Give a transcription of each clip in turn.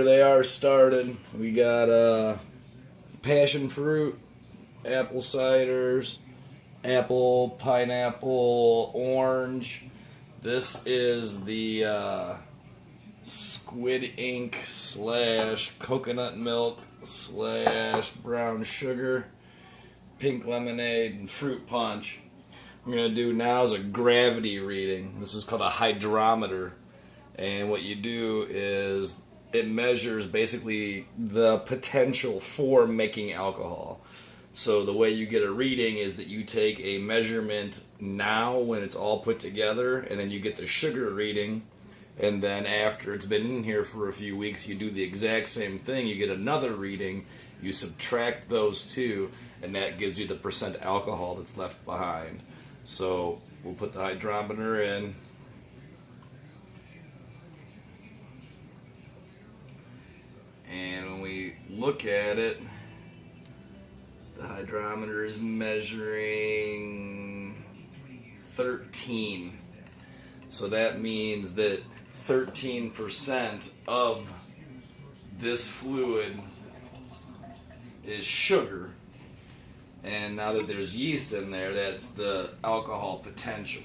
they are started. We got passion fruit, apple ciders, apple, pineapple, orange. This is the squid ink / coconut milk / brown sugar, pink lemonade, and fruit punch. What we're going to do now is a gravity reading. This is called a hydrometer. And what you do is it measures basically the potential for making alcohol. So the way you get a reading is that you take a measurement now when it's all put together, and then you get the sugar reading. And then after it's been in here for a few weeks, you do the exact same thing. You get another reading, you subtract those two, and that gives you the percent alcohol that's left behind. So we'll put the hydrometer in. And when we look at it, the hydrometer is measuring 13. So that means that 13% of this fluid is sugar. And now that there's yeast in there, that's the alcohol potential.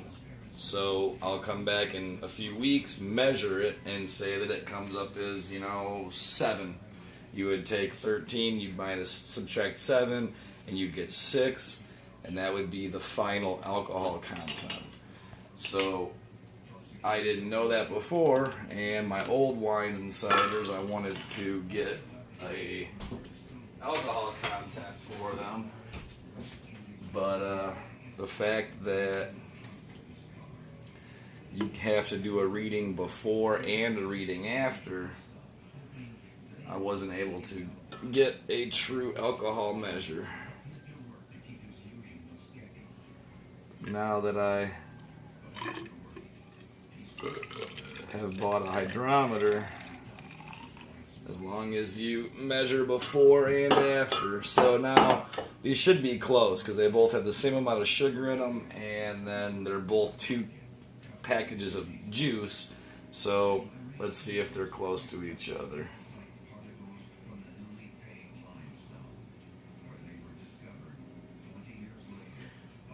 So I'll come back in a few weeks, measure it, and say that it comes up as, 7. You would take 13, you'd subtract 7, and you'd get 6, and that would be the final alcohol content. So I didn't know that before, and my old wines and ciders, I wanted to get a alcohol content for them. But the fact that you have to do a reading before and a reading after, I wasn't able to get a true alcohol measure. Now that I have bought a hydrometer, as long as you measure before and after. So now these should be close because they both have the same amount of sugar in them, and then they're both 2 packages of juice. So let's see if they're close to each other.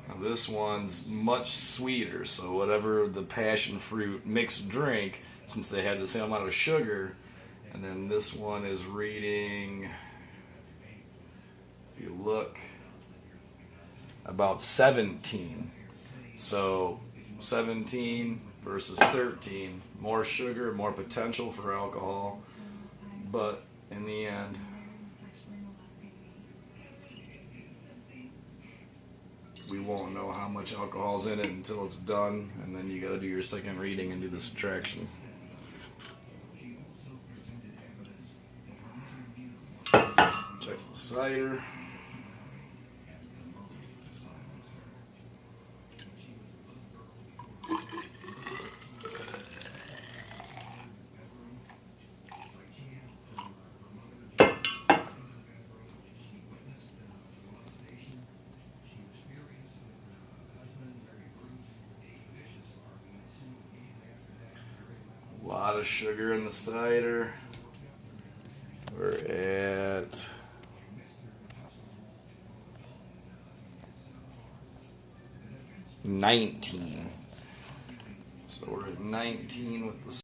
Now this one's much sweeter, so whatever the passion fruit mixed drink, since they had the same amount of sugar. And then this one is reading, if you look, about 17. So 17 versus 13, more sugar, more potential for alcohol, but in the end, we won't know how much alcohol's in it until it's done, and then you gotta do your second reading and do the subtraction. Check the cider. A lot of sugar in the cider. We're at 19. So we're at 19 with the